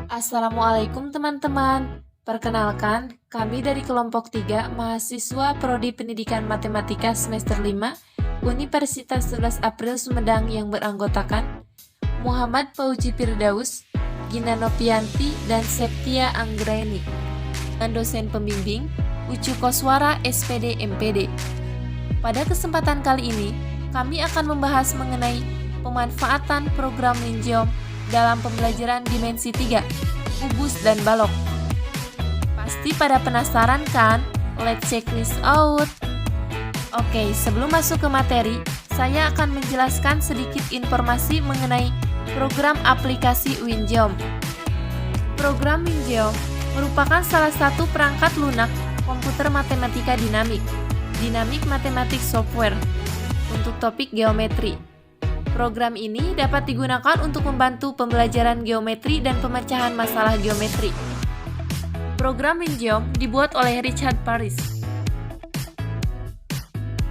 Assalamualaikum teman-teman. Perkenalkan, kami dari kelompok 3 mahasiswa Prodi Pendidikan Matematika semester 5 Universitas 11 April Sumedang yang beranggotakan Muhammad Fauzi Firdaus, Gina Nopianti, dan Septia Anggraeni. Dan dosen pembimbing Ucu Koswara SPD MPD. Pada kesempatan kali ini, kami akan membahas mengenai pemanfaatan program Wingeom dalam pembelajaran dimensi 3, kubus dan balok. Pasti pada penasaran kan? Let's check this out. Oke, sebelum masuk ke materi, saya akan menjelaskan sedikit informasi mengenai program aplikasi Wingeom. Program Wingeom merupakan salah satu perangkat lunak komputer matematika dinamik matematik software untuk topik geometri. Program ini dapat digunakan untuk membantu pembelajaran geometri dan pemecahan masalah geometri. Program Wingeom dibuat oleh Richard Paris.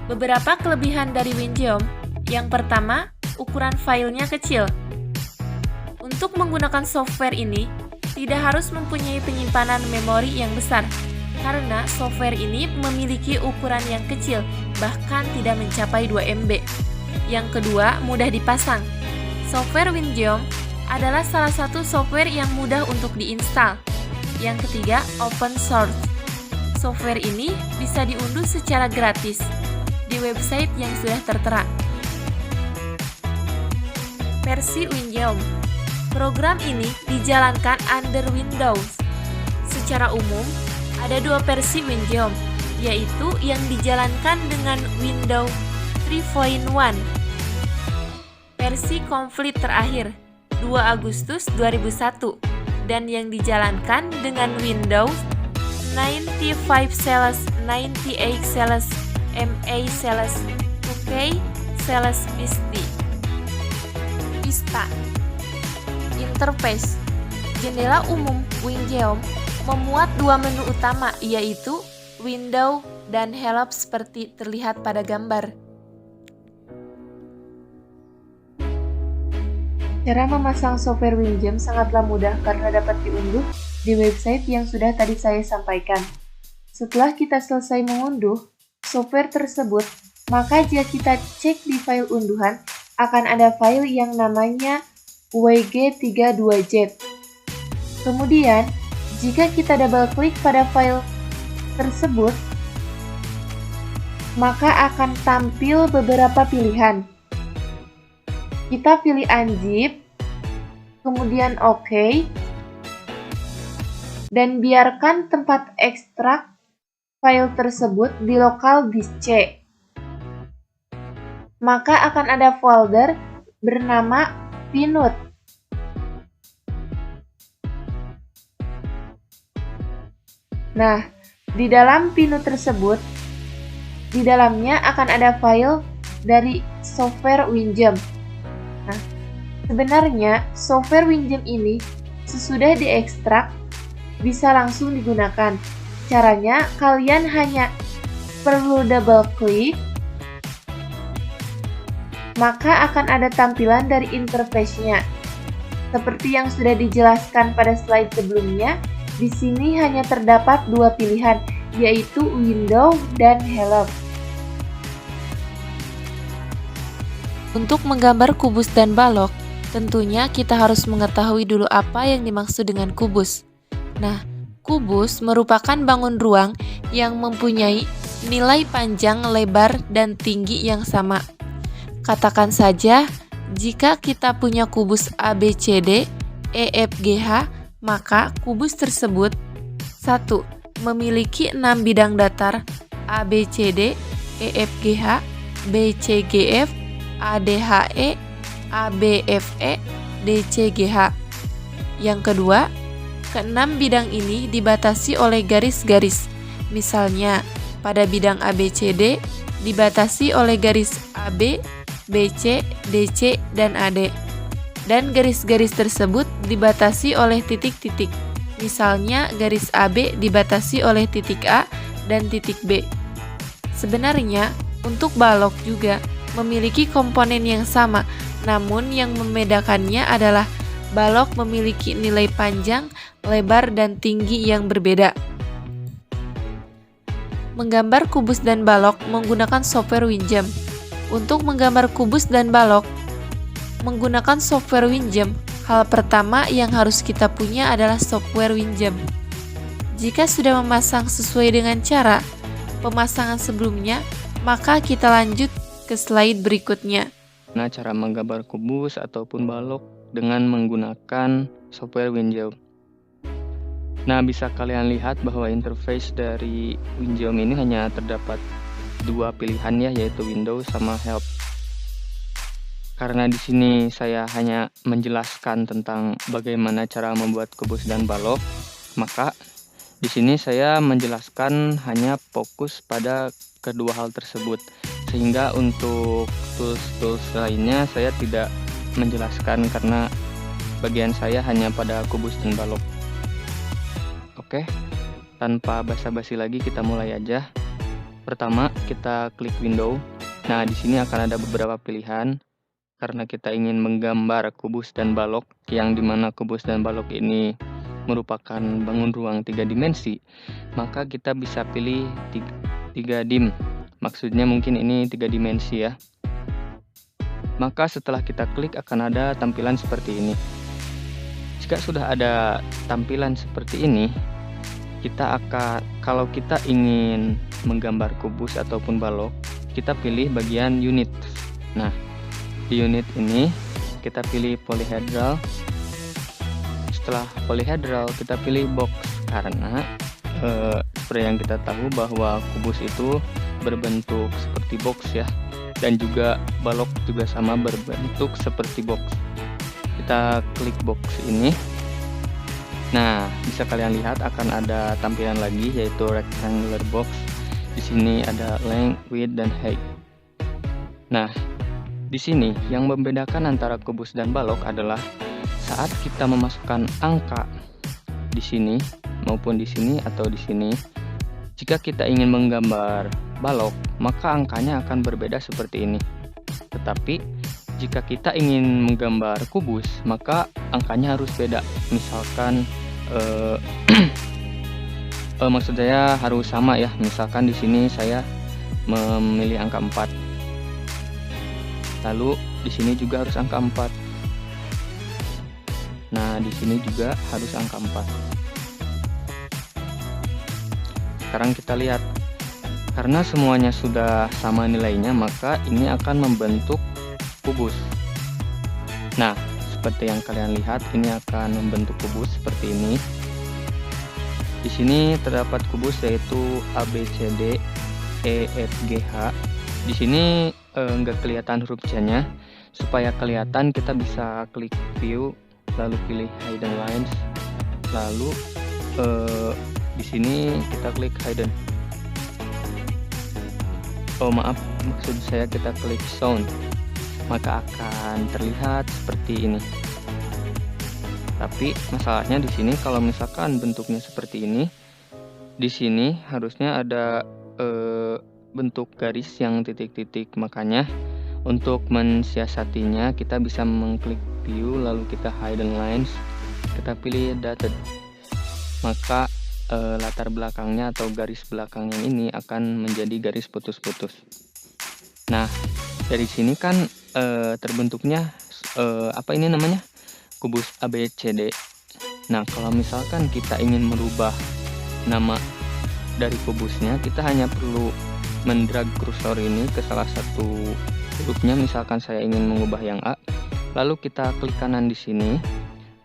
Beberapa kelebihan dari Wingeom. Yang pertama, ukuran filenya kecil. Untuk menggunakan software ini, tidak harus mempunyai penyimpanan memori yang besar, karena software ini memiliki ukuran yang kecil, bahkan tidak mencapai 2 MB. Yang kedua, mudah dipasang. Software Wingeom adalah salah satu software yang mudah untuk diinstal. Yang ketiga, open source. Software ini bisa diunduh secara gratis di website yang sudah tertera. Versi Wingeom. Program ini dijalankan under Windows. Secara umum, ada 2 versi Wingeom, yaitu yang dijalankan dengan Windows 3.1. Versi komplit terakhir 2 Agustus 2001 dan yang dijalankan dengan Windows 95/98/MA/2K/Vista. Vista. Interface. Jendela umum Wingeom memuat 2 menu utama, yaitu Window dan Help seperti terlihat pada gambar. Cara memasang software Wingeom sangatlah mudah karena dapat diunduh di website yang sudah tadi saya sampaikan. Setelah kita selesai mengunduh software tersebut, maka jika kita cek di file unduhan, akan ada file yang namanya WG32Z. Kemudian, jika kita double klik pada file tersebut, maka akan tampil beberapa pilihan. Kita pilih unzip, kemudian OK, dan biarkan tempat ekstrak file tersebut di lokal disk C. Maka akan ada folder bernama Pinut. Nah, di dalam Pinut tersebut, di dalamnya akan ada file dari software Wingeom. Nah, sebenarnya software Wingeom ini sesudah diekstrak bisa langsung digunakan. Caranya, kalian hanya perlu double klik, maka akan ada tampilan dari interface-nya. Seperti yang sudah dijelaskan pada slide sebelumnya, di sini hanya terdapat 2 pilihan, yaitu Window dan Help. Untuk menggambar kubus dan balok, tentunya kita harus mengetahui dulu apa yang dimaksud dengan kubus. Nah, kubus merupakan bangun ruang yang mempunyai nilai panjang, lebar, dan tinggi yang sama. Katakan saja, jika kita punya kubus ABCD, EFGH, maka kubus tersebut 1. Memiliki 6 bidang datar ABCD, EFGH, BCGF, ADHE, ABFE, DCGH. Yang kedua, ke-6 bidang ini dibatasi oleh garis-garis. Misalnya, pada bidang ABCD dibatasi oleh garis AB, BC, DC, dan AD. Dan garis-garis tersebut dibatasi oleh titik-titik. Misalnya, garis AB dibatasi oleh titik A dan titik B. Sebenarnya, untuk balok juga memiliki komponen yang sama, namun yang membedakannya adalah Balok memiliki nilai panjang, lebar, dan tinggi yang berbeda. Menggambar kubus dan balok menggunakan software Winjam. Untuk menggambar kubus dan balok menggunakan software Winjam, hal pertama yang harus kita punya adalah software Winjam. Jika sudah memasang sesuai dengan cara pemasangan sebelumnya, maka kita lanjut ke slide berikutnya. Nah, cara menggambar kubus ataupun balok dengan menggunakan software Winjam. Nah, bisa kalian lihat bahwa interface dari Winjam ini hanya terdapat dua pilihan ya, yaitu Windows sama Help. Karena di sini saya hanya menjelaskan tentang bagaimana cara membuat kubus dan balok, maka di sini saya menjelaskan hanya fokus pada kedua hal tersebut. Sehingga untuk tools-tools lainnya saya tidak menjelaskan karena bagian saya hanya pada kubus dan balok. Oke, tanpa basa-basi lagi kita mulai aja. Pertama, kita klik window. Nah, di sini akan ada beberapa pilihan. Karena kita ingin menggambar kubus dan balok, yang dimana kubus dan balok ini merupakan bangun ruang 3 dimensi, maka kita bisa pilih 3 dim. Maksudnya mungkin ini 3 dimensi ya. Maka setelah kita klik akan ada tampilan seperti ini. Jika sudah ada tampilan seperti ini, kalau kita ingin menggambar kubus ataupun balok, kita pilih bagian unit. Nah, di unit ini kita pilih polyhedral. Setelah polyhedral kita pilih box, karena seperti yang kita tahu bahwa kubus itu berbentuk seperti box ya, dan juga balok juga sama berbentuk seperti box. Kita klik box ini. Nah, bisa kalian lihat akan ada tampilan lagi, yaitu rectangular box. Di sini ada length, width, dan height. Nah, di sini yang membedakan antara kubus dan balok adalah saat kita memasukkan angka di sini maupun di sini atau di sini. Jika kita ingin menggambar balok, maka angkanya akan berbeda seperti ini. Tetapi jika kita ingin menggambar kubus, maka angkanya harus beda. Misalkan maksud saya harus sama ya. Misalkan di sini saya memilih angka 4. Lalu di sini juga harus angka 4. Nah, di sini juga harus angka 4. Sekarang kita lihat. Karena semuanya sudah sama nilainya, maka ini akan membentuk kubus. Nah, seperti yang kalian lihat, ini akan membentuk kubus seperti ini. Di sini terdapat kubus yaitu A, B, C, D, E, F, G, H. Di sini nggak kelihatan huruf C-nya. Supaya kelihatan, kita bisa klik view, lalu pilih hidden lines, lalu di sini kita klik hidden. Oh maaf, maksud saya kita klik sound, maka akan terlihat seperti ini. Tapi masalahnya di sini kalau misalkan bentuknya seperti ini, di sini harusnya ada bentuk garis yang titik-titik. Makanya untuk mensiasatinya kita bisa mengklik view, lalu kita hidden lines, kita pilih dotted. Maka latar belakangnya atau garis belakangnya ini akan menjadi garis putus-putus. Nah, dari sini kan terbentuknya apa ini namanya? Kubus ABCD. Nah, kalau misalkan kita ingin merubah nama dari kubusnya, kita hanya perlu mendrag kursor ini ke salah satu hurufnya. Misalkan saya ingin mengubah yang A, lalu kita klik kanan di sini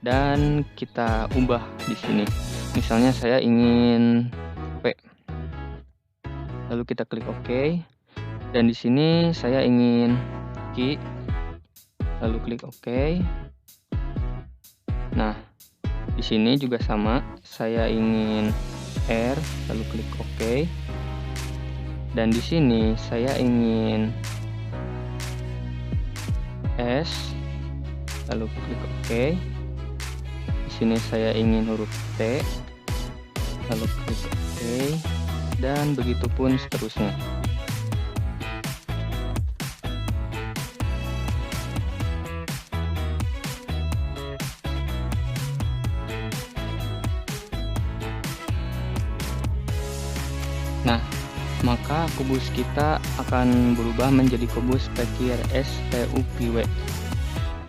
dan kita ubah di sini. Misalnya saya ingin P, lalu kita klik OK, dan di sini saya ingin Q, lalu klik OK. Nah, di sini juga sama, saya ingin R, lalu klik OK, dan di sini saya ingin S, lalu klik OK. Di sini saya ingin huruf T, lalu klik OK, dan begitupun seterusnya. Nah, maka kubus kita akan berubah menjadi kubus Pekir SPUPW.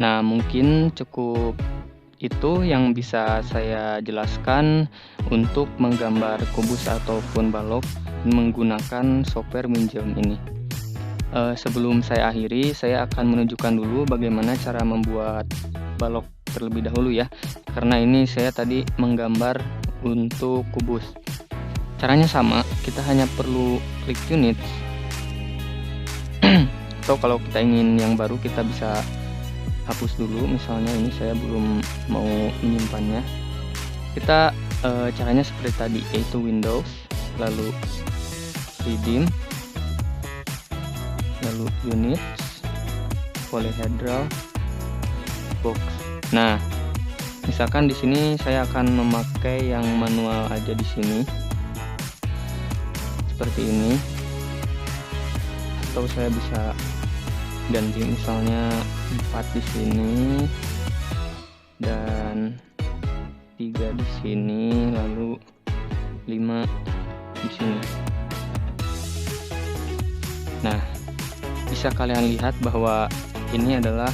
Nah, mungkin cukup itu yang bisa saya jelaskan untuk menggambar kubus ataupun balok menggunakan software Winjam ini. Sebelum saya akhiri, saya akan menunjukkan dulu bagaimana cara membuat balok terlebih dahulu ya, karena ini saya tadi menggambar untuk kubus. Caranya sama, kita hanya perlu klik unit atau kalau kita ingin yang baru kita bisa hapus dulu. Misalnya ini saya belum mau menyimpannya. Kita caranya seperti tadi, yaitu Windows, lalu redeem, lalu unit, polyhedral, box. Nah, misalkan di sini saya akan memakai yang manual aja di sini, seperti ini, atau saya bisa ganti misalnya 4 di sini dan 3 di sini, lalu 5 di sini. Nah, bisa kalian lihat bahwa ini adalah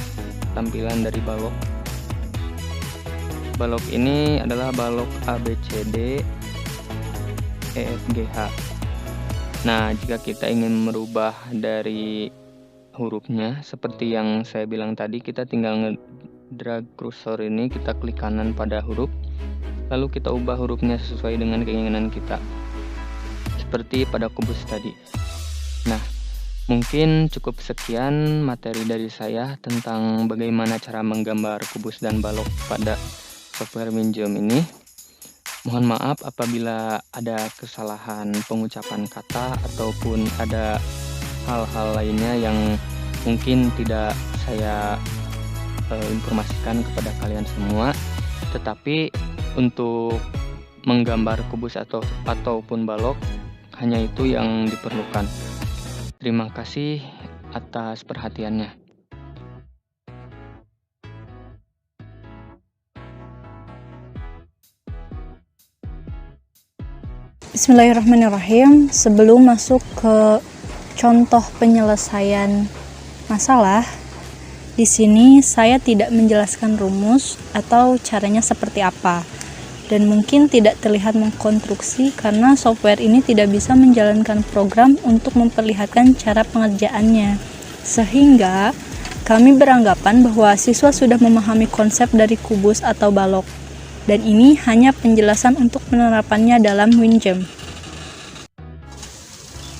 tampilan dari balok. Balok ini adalah balok ABCD EFGH. Nah, jika kita ingin merubah dari hurufnya seperti yang saya bilang tadi, kita tinggal nge-drag cursor ini, kita klik kanan pada huruf, lalu kita ubah hurufnya sesuai dengan keinginan kita, seperti pada kubus tadi. Nah, mungkin cukup sekian materi dari saya tentang bagaimana cara menggambar kubus dan balok pada software Winjam ini. Mohon maaf apabila ada kesalahan pengucapan kata ataupun ada hal-hal lainnya yang mungkin tidak saya informasikan kepada kalian semua. Tetapi untuk menggambar kubus ataupun balok hanya itu yang diperlukan. Terima kasih atas perhatiannya. Bismillahirrahmanirrahim. Sebelum masuk ke contoh penyelesaian masalah, di sini saya tidak menjelaskan rumus atau caranya seperti apa, dan mungkin tidak terlihat mengkonstruksi karena software ini tidak bisa menjalankan program untuk memperlihatkan cara pengerjaannya, sehingga kami beranggapan bahwa siswa sudah memahami konsep dari kubus atau balok, dan ini hanya penjelasan untuk penerapannya dalam Winjam.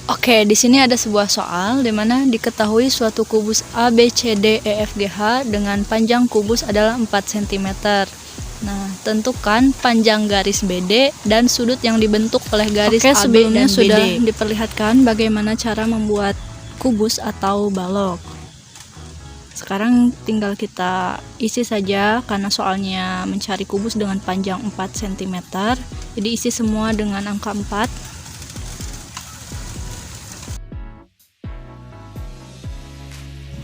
Oke, di sini ada sebuah soal di mana diketahui suatu kubus ABCDEFGH dengan panjang kubus adalah 4 cm. Nah, tentukan panjang garis BD dan sudut yang dibentuk oleh garis AB sebelumnya dan BD. sudah diperlihatkan bagaimana cara membuat kubus atau balok. Sekarang tinggal kita isi saja karena soalnya mencari kubus dengan panjang 4 cm. Jadi isi semua dengan angka 4.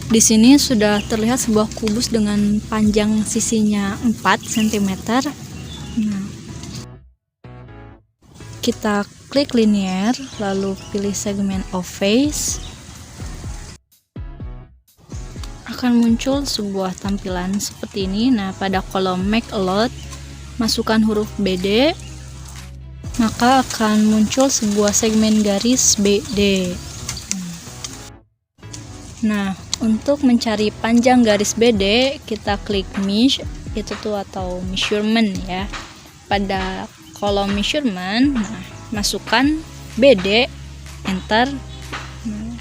Di sini sudah terlihat sebuah kubus dengan panjang sisinya 4 cm. Nah, kita klik linear, lalu pilih segment of face. Akan muncul sebuah tampilan seperti ini. Nah, pada kolom make a lot, masukkan huruf BD, maka akan muncul sebuah segmen garis BD. Nah, untuk mencari panjang garis BD, kita klik mesh, itu tuh atau measurement ya. Pada kolom measurement, nah, masukkan BD, enter. Nah,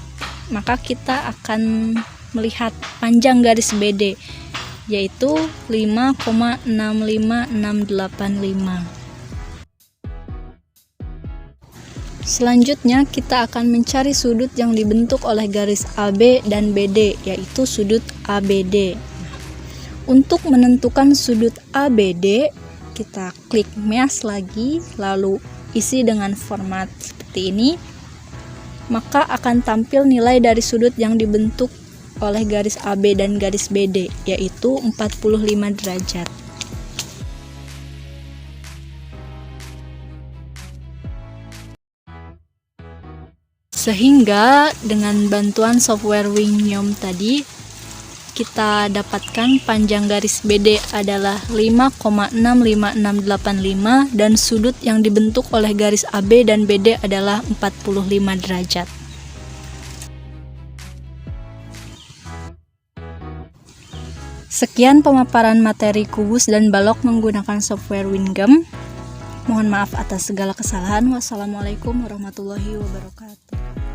maka kita akan melihat panjang garis BD, yaitu 5,65685. Selanjutnya kita akan mencari sudut yang dibentuk oleh garis AB dan BD, yaitu sudut ABD. Untuk menentukan sudut ABD, kita klik mesh lagi, lalu isi dengan format seperti ini, maka akan tampil nilai dari sudut yang dibentuk oleh garis AB dan garis BD, yaitu 45 derajat. Sehingga dengan bantuan software Wingnyom tadi, kita dapatkan panjang garis BD adalah 5,65685 dan sudut yang dibentuk oleh garis AB dan BD adalah 45 derajat. Sekian pemaparan materi kubus dan balok menggunakan software Wingnyom. Mohon maaf atas segala kesalahan. Wassalamualaikum warahmatullahi wabarakatuh.